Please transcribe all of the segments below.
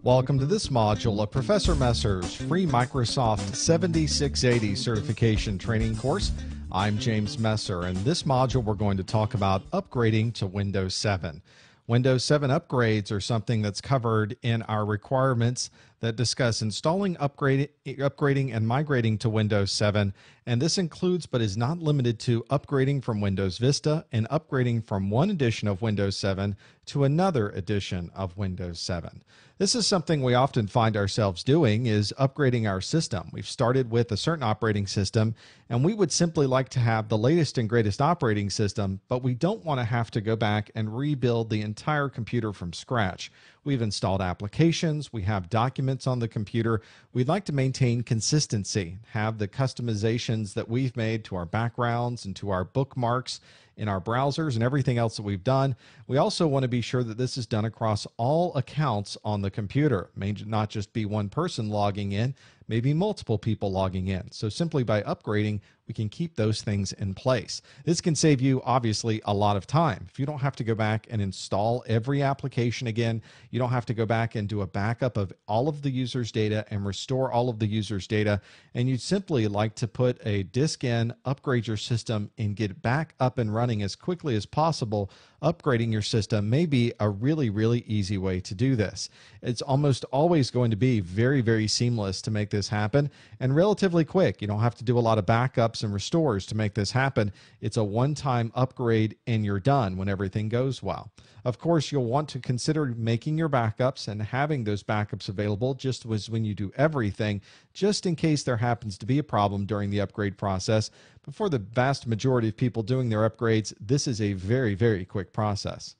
Welcome to this module of Professor Messer's free Microsoft 7680 certification training course. I'm James Messer, and in this module we're going to talk about upgrading to Windows 7. Windows 7 upgrades are something that's covered in our requirements that discuss installing, upgrading, and migrating to Windows 7. And this includes, but is not limited to, upgrading from Windows Vista and upgrading from one edition of Windows 7 to another edition of Windows 7. This is something we often find ourselves doing, is upgrading our system. We've started with a certain operating system, and we would simply like to have the latest and greatest operating system, but we don't want to have to go back and rebuild the entire computer from scratch. We've installed applications, we have documents on the computer. We'd like to maintain consistency, have the customizations that we've made to our backgrounds and to our bookmarks in our browsers and everything else that we've done. We also want to be sure that this is done across all accounts on the computer. It may not just be one person logging in, maybe multiple people logging in. So simply by upgrading, we can keep those things in place. This can save you, obviously, a lot of time. If you don't have to go back and install every application again, you don't have to go back and do a backup of all of the user's data and restore all of the user's data, and you'd simply like to put a disk in, upgrade your system, and get back up and running as quickly as possible, upgrading your system may be a really, really easy way to do this. It's almost always going to be very, very seamless to make this happen and relatively quick. You don't have to do a lot of backups and restores to make this happen. It's a one-time upgrade and you're done when everything goes well. Of course, you'll want to consider making your backups and having those backups available just as when you do everything, just in case there happens to be a problem during the upgrade process. But for the vast majority of people doing their upgrades, this is a very, very quick process.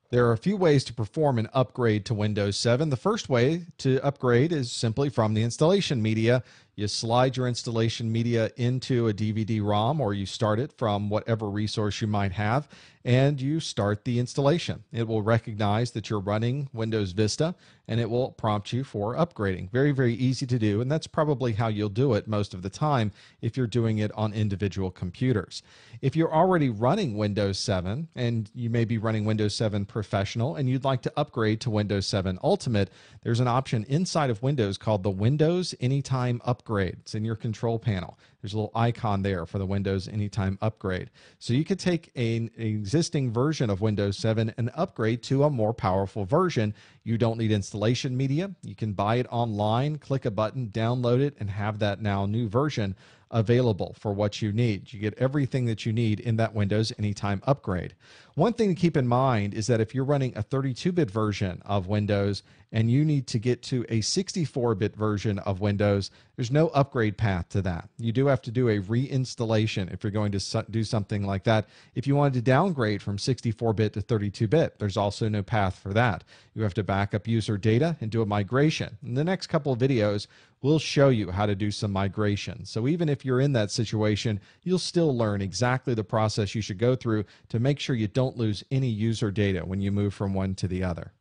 There are a few ways to perform an upgrade to Windows 7. The first way to upgrade is simply from the installation media. You slide your installation media into a DVD-ROM, or you start it from whatever resource you might have, and you start the installation. It will recognize that you're running Windows Vista, and it will prompt you for upgrading. Very, very easy to do, and that's probably how you'll do it most of the time if you're doing it on individual computers. If you're already running Windows 7, and you may be running Windows 7 Professional, and you'd like to upgrade to Windows 7 Ultimate, there's an option inside of Windows called the Windows Anytime Upgrade. It's in your control panel. There's a little icon there for the Windows Anytime Upgrade. So you could take an existing version of Windows 7 and upgrade to a more powerful version. You don't need installation media. You can buy it online, click a button, download it, and have that now new version available for what you need. You get everything that you need in that Windows Anytime Upgrade. One thing to keep in mind is that if you're running a 32-bit version of Windows and you need to get to a 64-bit version of Windows, there's no upgrade path to that. You do have to do a reinstallation if you're going to do something like that. If you wanted to downgrade from 64-bit to 32-bit, there's also no path for that. You have to back up user data and do a migration. In the next couple of videos, we'll show you how to do some migration. So even if you're in that situation, you'll still learn exactly the process you should go through to make sure you don't lose any user data when you move from one to the other.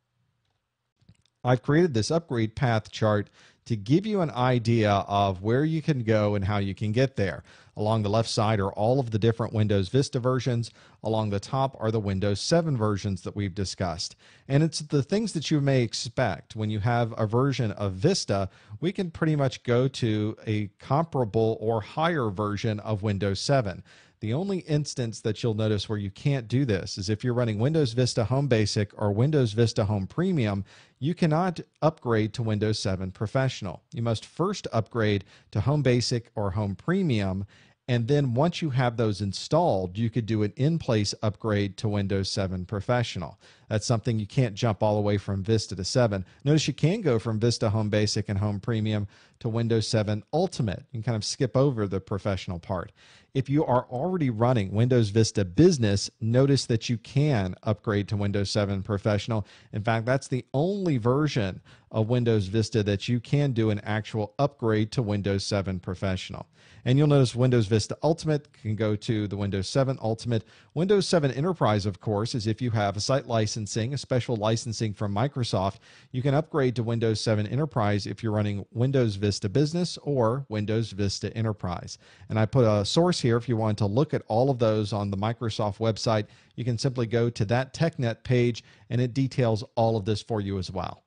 I've created this upgrade path chart to give you an idea of where you can go and how you can get there. Along the left side are all of the different Windows Vista versions. Along the top are the Windows 7 versions that we've discussed. And it's the things that you may expect. When you have a version of Vista, we can pretty much go to a comparable or higher version of Windows 7. The only instance that you'll notice where you can't do this is if you're running Windows Vista Home Basic or Windows Vista Home Premium, you cannot upgrade to Windows 7 Professional. You must first upgrade to Home Basic or Home Premium, and then once you have those installed, you could do an in-place upgrade to Windows 7 Professional. That's something you can't jump all the way from Vista to 7. Notice you can go from Vista Home Basic and Home Premium to Windows 7 Ultimate. You can kind of skip over the professional part. If you are already running Windows Vista Business, notice that you can upgrade to Windows 7 Professional. In fact, that's the only version of Windows Vista that you can do an actual upgrade to Windows 7 Professional. And you'll notice Windows Vista Ultimate can go to the Windows 7 Ultimate. Windows 7 Enterprise, of course, is if you have a site licensing, a special licensing from Microsoft, you can upgrade to Windows 7 Enterprise if you're running Windows Vista Vista Business or Windows Vista Enterprise. And I put a source here if you want to look at all of those on the Microsoft website. You can simply go to that TechNet page and it details all of this for you as well.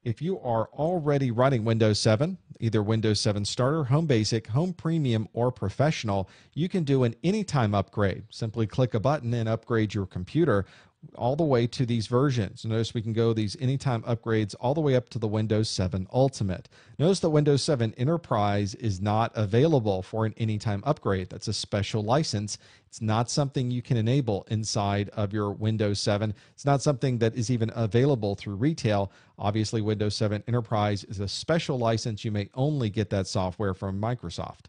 If you are already running Windows 7, either Windows 7 Starter, Home Basic, Home Premium, or Professional, you can do an anytime upgrade. Simply click a button and upgrade your computer all the way to these versions. Notice we can go these anytime upgrades all the way up to the Windows 7 Ultimate. Notice that Windows 7 Enterprise is not available for an anytime upgrade. That's a special license. It's not something you can enable inside of your Windows 7. It's not something that is even available through retail. Obviously, Windows 7 Enterprise is a special license. You may only get that software from Microsoft.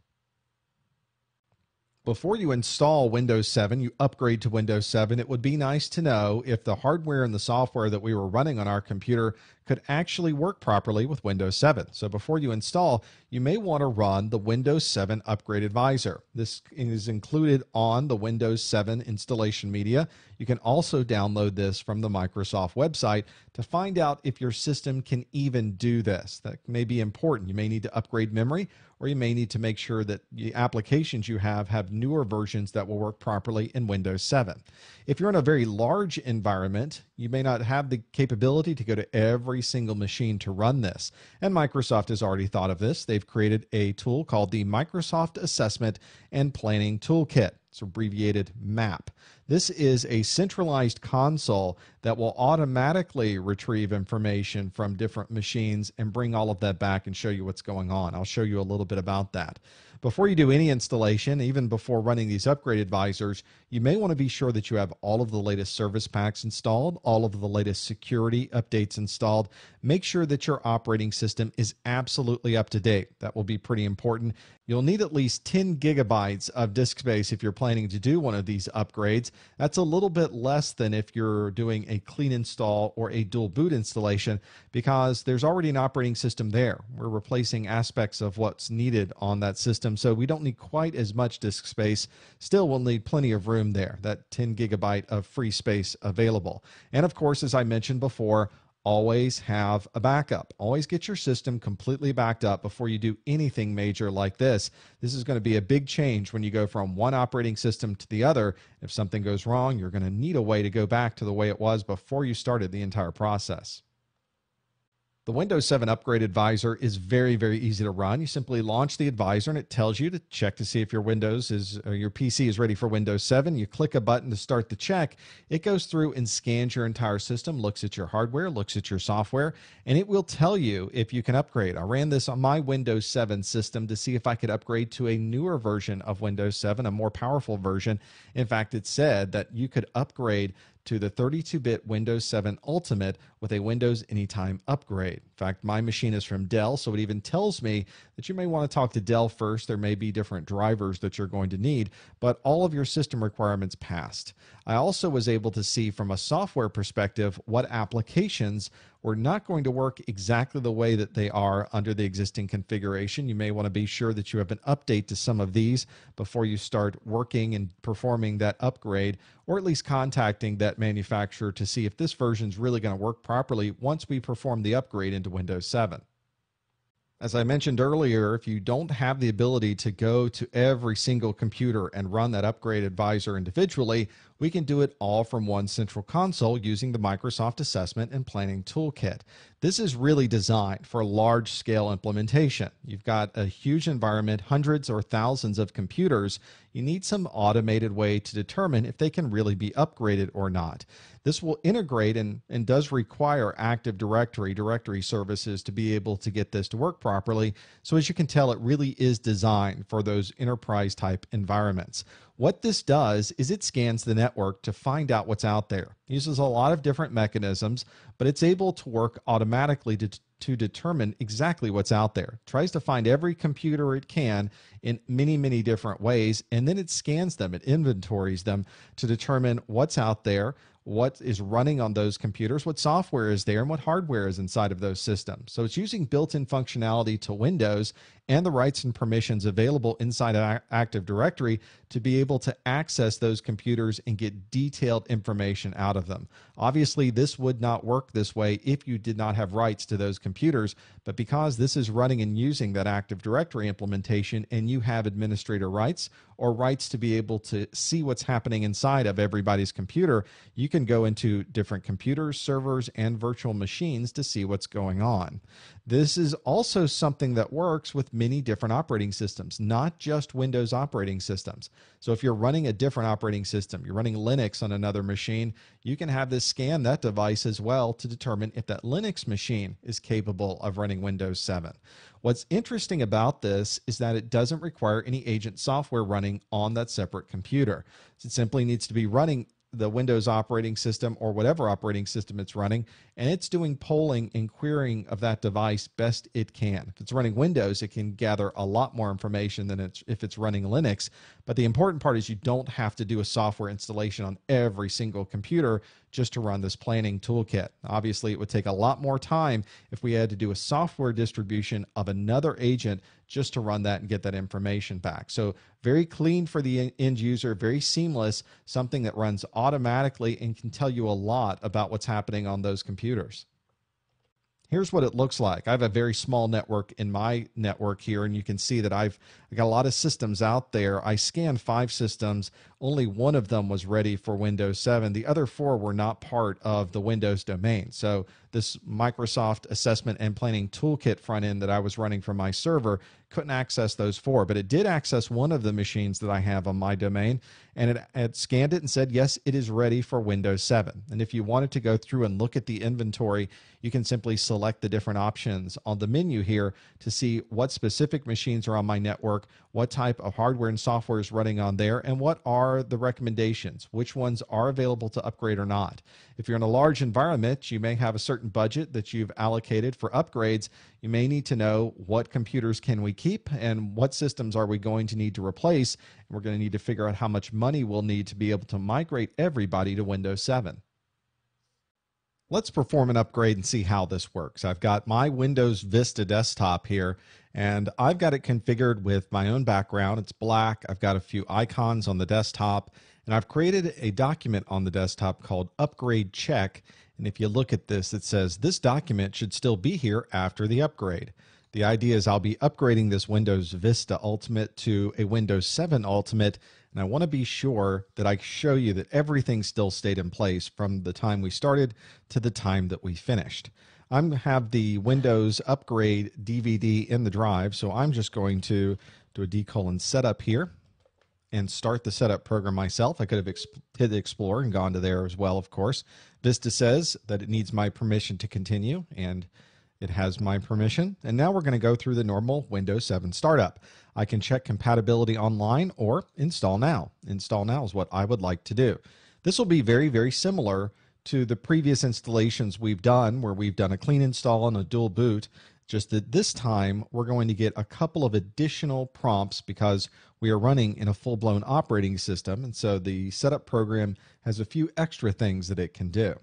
Before you install Windows 7, you upgrade to Windows 7, it would be nice to know if the hardware and the software that we were running on our computer could actually work properly with Windows 7. So before you install, you may want to run the Windows 7 Upgrade Advisor. This is included on the Windows 7 installation media. You can also download this from the Microsoft website to find out if your system can even do this. That may be important. You may need to upgrade memory, or you may need to make sure that the applications you have newer versions that will work properly in Windows 7. If you're in a very large environment, you may not have the capability to go to every single machine to run this. And Microsoft has already thought of this. They've created a tool called the Microsoft Assessment and Planning Toolkit. It's abbreviated MAP. This is a centralized console that will automatically retrieve information from different machines and bring all of that back and show you what's going on. I'll show you a little bit about that. Before you do any installation, even before running these upgrade advisors, you may want to be sure that you have all of the latest service packs installed, all of the latest security updates installed. Make sure that your operating system is absolutely up to date. That will be pretty important. You'll need at least 10 gigabytes of disk space if you're planning to do one of these upgrades. That's a little bit less than if you're doing a clean install or a dual boot installation, because there's already an operating system there. We're replacing aspects of what's needed on that system, so we don't need quite as much disk space. Still, we'll need plenty of room there, that 10 gigabyte of free space available. And of course, as I mentioned before, always have a backup. Always get your system completely backed up before you do anything major like this. This is going to be a big change when you go from one operating system to the other. If something goes wrong, you're going to need a way to go back to the way it was before you started the entire process. The Windows 7 Upgrade Advisor is very, very easy to run. You simply launch the advisor and it tells you to check to see if your your PC is ready for Windows 7. You click a button to start the check. It goes through and scans your entire system, looks at your hardware, looks at your software, and it will tell you if you can upgrade. I ran this on my Windows 7 system to see if I could upgrade to a newer version of Windows 7, a more powerful version. In fact, it said that you could upgrade to the 32-bit Windows 7 Ultimate with a Windows Anytime upgrade. In fact, my machine is from Dell, so it even tells me that you may want to talk to Dell first. There may be different drivers that you're going to need, but all of your system requirements passed. I also was able to see from a software perspective what applications were not going to work exactly the way that they are under the existing configuration. You may want to be sure that you have an update to some of these before you start working and performing that upgrade, or at least contacting that manufacturer to see if this version is really going to work properly once we perform the upgrade into Windows 7. As I mentioned earlier, if you don't have the ability to go to every single computer and run that upgrade advisor individually, we can do it all from one central console using the Microsoft Assessment and Planning Toolkit. This is really designed for large-scale implementation. You've got a huge environment, hundreds or thousands of computers. You need some automated way to determine if they can really be upgraded or not. This will integrate and does require Active Directory services to be able to get this to work properly. So as you can tell, it really is designed for those enterprise-type environments. What this does is it scans the network to find out what's out there. It uses a lot of different mechanisms, but it's able to work automatically to determine exactly what's out there. It tries to find every computer it can in many, many different ways, and then it scans them, it inventories them to determine what's out there, what is running on those computers, what software is there, and what hardware is inside of those systems. So it's using built-in functionality to Windows and the rights and permissions available inside Active Directory to be able to access those computers and get detailed information out of them. Obviously, this would not work this way if you did not have rights to those computers, but because this is running and using that Active Directory implementation and you have administrator rights or rights to be able to see what's happening inside of everybody's computer, you can go into different computers, servers, and virtual machines to see what's going on. This is also something that works with many different operating systems, not just Windows operating systems. So if you're running a different operating system, you're running Linux on another machine, you can have this scan that device as well to determine if that Linux machine is capable of running Windows 7. What's interesting about this is that it doesn't require any agent software running on that separate computer. It simply needs to be running the Windows operating system or whatever operating system it's running, and it's doing polling and querying of that device best it can. If it's running Windows, it can gather a lot more information than if it's running Linux, but the important part is you don't have to do a software installation on every single computer just to run this planning toolkit. Obviously, it would take a lot more time if we had to do a software distribution of another agent just to run that and get that information back. So very clean for the end user, very seamless, something that runs automatically and can tell you a lot about what's happening on those computers. Here's what it looks like. I have a very small network in my network here, and you can see that I got a lot of systems out there. I scanned 5 systems. Only one of them was ready for Windows 7. The other 4 were not part of the Windows domain. So this Microsoft Assessment and Planning Toolkit front end that I was running from my server couldn't access those 4, but it did access one of the machines that I have on my domain, and it scanned it and said, yes, it is ready for Windows 7. And if you wanted to go through and look at the inventory, you can simply select the different options on the menu here to see what specific machines are on my network, what type of hardware and software is running on there, and what are the recommendations, which ones are available to upgrade or not. If you're in a large environment, you may have a certain budget that you've allocated for upgrades. You may need to know what computers can we keep and what systems are we going to need to replace. And we're going to need to figure out how much money we'll need to be able to migrate everybody to Windows 7. Let's perform an upgrade and see how this works. I've got my Windows Vista desktop here, and I've got it configured with my own background. It's black. I've got a few icons on the desktop, and I've created a document on the desktop called Upgrade Check. And if you look at this, it says this document should still be here after the upgrade. The idea is I'll be upgrading this Windows Vista Ultimate to a Windows 7 Ultimate, and I want to be sure that I show you that everything still stayed in place from the time we started to the time that we finished. I have the Windows Upgrade DVD in the drive, so I'm just going to do a setup here and start the setup program myself. I could have hit Explore and gone to there as well, of course. Vista says that it needs my permission to continue, and it has my permission. And now we're going to go through the normal Windows 7 startup. I can check compatibility online or install now. Install now is what I would like to do. This will be very, very similar to the previous installations we've done, where we've done a clean install and a dual boot. Just that this time we're going to get a couple of additional prompts because we are running in a full-blown operating system, and so the setup program has a few extra things that it can do.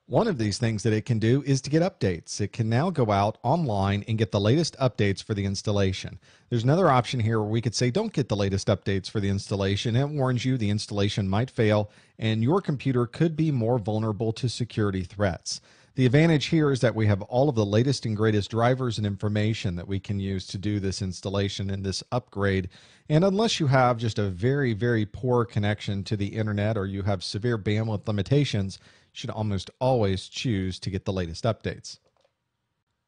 One of these things that it can do is to get updates. It can now go out online and get the latest updates for the installation. There's another option here where we could say don't get the latest updates for the installation. It warns you the installation might fail and your computer could be more vulnerable to security threats. The advantage here is that we have all of the latest and greatest drivers and information that we can use to do this installation and this upgrade. And unless you have just a very, very poor connection to the internet or you have severe bandwidth limitations, you should almost always choose to get the latest updates.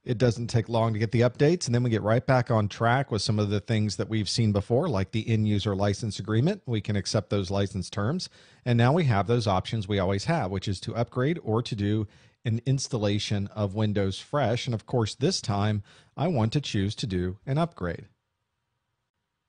It doesn't take long to get the updates, and then we get right back on track with some of the things that we've seen before, like the end-user license agreement. We can accept those license terms, and now we have those options we always have, which is to upgrade or to do an installation of Windows Fresh. And of course, this time I want to choose to do an upgrade.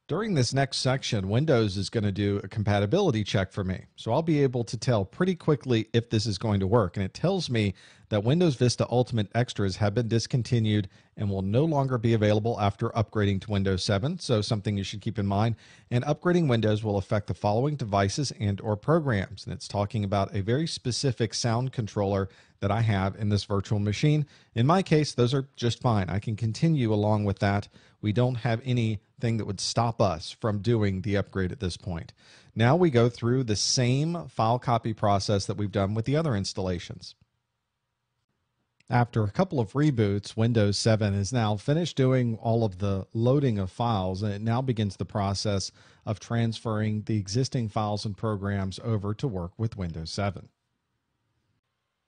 During this next section, Windows is going to do a compatibility check for me. So I'll be able to tell pretty quickly if this is going to work. And it tells me that Windows Vista Ultimate Extras have been discontinued and will no longer be available after upgrading to Windows 7, so something you should keep in mind. And upgrading Windows will affect the following devices and or programs. And it's talking about a very specific sound controller that I have in this virtual machine. In my case, those are just fine. I can continue along with that. We don't have anything that would stop us from doing the upgrade at this point. Now we go through the same file copy process that we've done with the other installations. After a couple of reboots, Windows 7 is now finished doing all of the loading of files, and it now begins the process of transferring the existing files and programs over to work with Windows 7.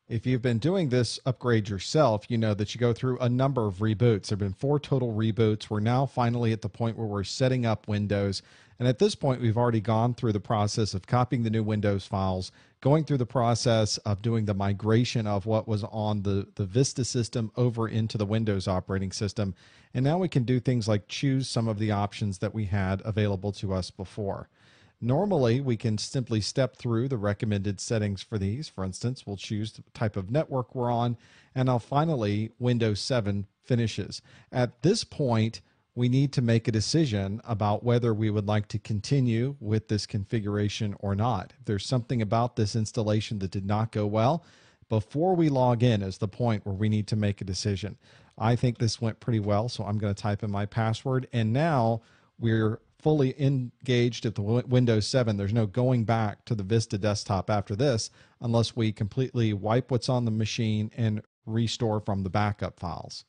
If you've been doing this upgrade yourself, you know that you go through a number of reboots. There have been 4 total reboots. We're now finally at the point where we're setting up Windows. And at this point, we've already gone through the process of copying the new Windows files, going through the process of doing the migration of what was on the Vista system over into the Windows operating system. And now we can do things like choose some of the options that we had available to us before. Normally, we can simply step through the recommended settings for these. For instance, we'll choose the type of network we're on, and now finally, Windows 7 finishes. At this point, we need to make a decision about whether we would like to continue with this configuration or not. If there's something about this installation that did not go well, before we log in is the point where we need to make a decision. I think this went pretty well, so I'm going to type in my password, and now we're fully engaged at the Windows 7. There's no going back to the Vista desktop after this unless we completely wipe what's on the machine and restore from the backup files.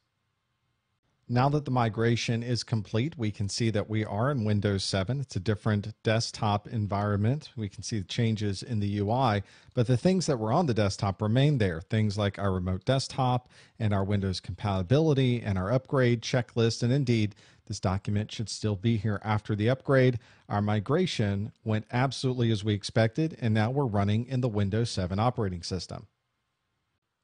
Now that the migration is complete, we can see that we are in Windows 7. It's a different desktop environment. We can see the changes in the UI, but the things that were on the desktop remain there. Things like our remote desktop and our Windows compatibility and our upgrade checklist. And indeed, this document should still be here after the upgrade. Our migration went absolutely as we expected, and now we're running in the Windows 7 operating system.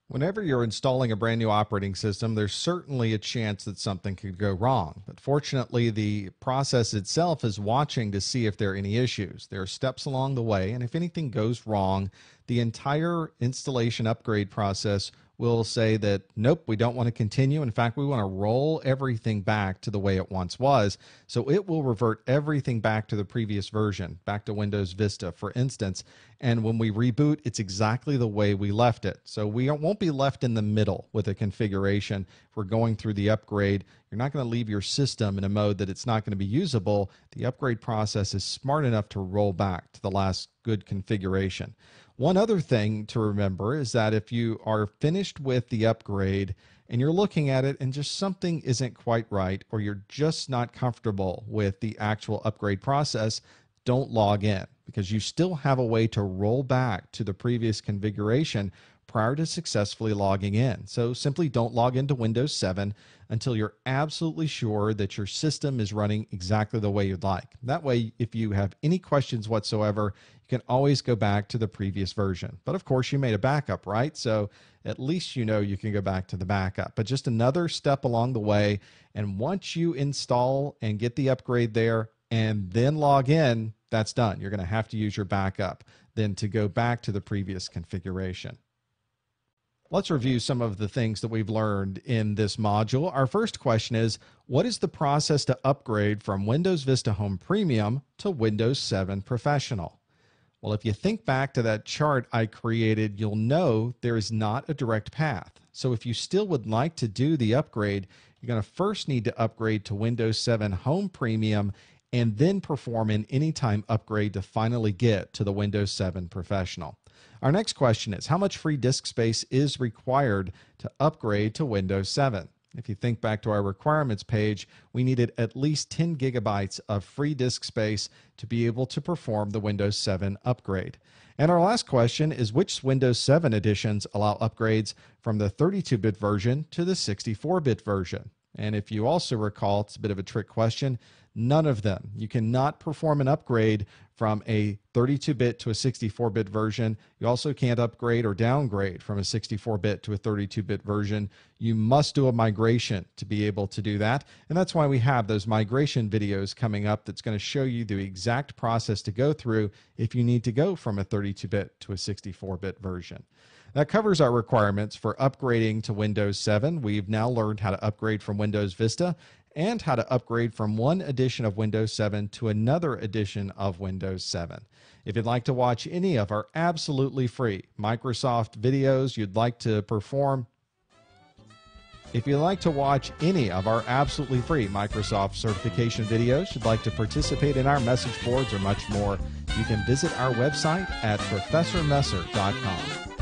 Whenever you're installing a brand new operating system, there's certainly a chance that something could go wrong. But fortunately, the process itself is watching to see if there are any issues. There are steps along the way, and if anything goes wrong, the entire installation upgrade process will say that, nope, we don't want to continue. In fact, we want to roll everything back to the way it once was. So it will revert everything back to the previous version, back to Windows Vista, for instance. And when we reboot, it's exactly the way we left it. So we won't be left in the middle with a configuration. If we're going through the upgrade, you're not going to leave your system in a mode that it's not going to be usable. The upgrade process is smart enough to roll back to the last good configuration. One other thing to remember is that if you are finished with the upgrade and you're looking at it and just something isn't quite right, or you're just not comfortable with the actual upgrade process, don't log in, because you still have a way to roll back to the previous configuration prior to successfully logging in. So simply don't log into Windows 7 until you're absolutely sure that your system is running exactly the way you'd like. That way, if you have any questions whatsoever, you can always go back to the previous version. But of course, you made a backup, right? So at least you know you can go back to the backup. But just another step along the way. And once you install and get the upgrade there and then log in, that's done. You're going to have to use your backup then to go back to the previous configuration. Let's review some of the things that we've learned in this module. Our first question is, what is the process to upgrade from Windows Vista Home Premium to Windows 7 Professional? Well, if you think back to that chart I created, you'll know there is not a direct path. So if you still would like to do the upgrade, you're going to first need to upgrade to Windows 7 Home Premium and then perform an anytime upgrade to finally get to the Windows 7 Professional. Our next question is, how much free disk space is required to upgrade to Windows 7? If you think back to our requirements page, we needed at least 10 gigabytes of free disk space to be able to perform the Windows 7 upgrade. And our last question is, which Windows 7 editions allow upgrades from the 32-bit version to the 64-bit version? And if you also recall, it's a bit of a trick question, none of them. You cannot perform an upgrade from a 32-bit to a 64-bit version. You also can't upgrade or downgrade from a 64-bit to a 32-bit version. You must do a migration to be able to do that. And that's why we have those migration videos coming up that's going to show you the exact process to go through if you need to go from a 32-bit to a 64-bit version. That covers our requirements for upgrading to Windows 7. We've now learned how to upgrade from Windows Vista and how to upgrade from one edition of Windows 7 to another edition of Windows 7. If you'd like to watch any of our absolutely free Microsoft videos, if you'd like to watch any of our absolutely free Microsoft certification videos, you'd like to participate in our message boards or much more, you can visit our website at professormesser.com.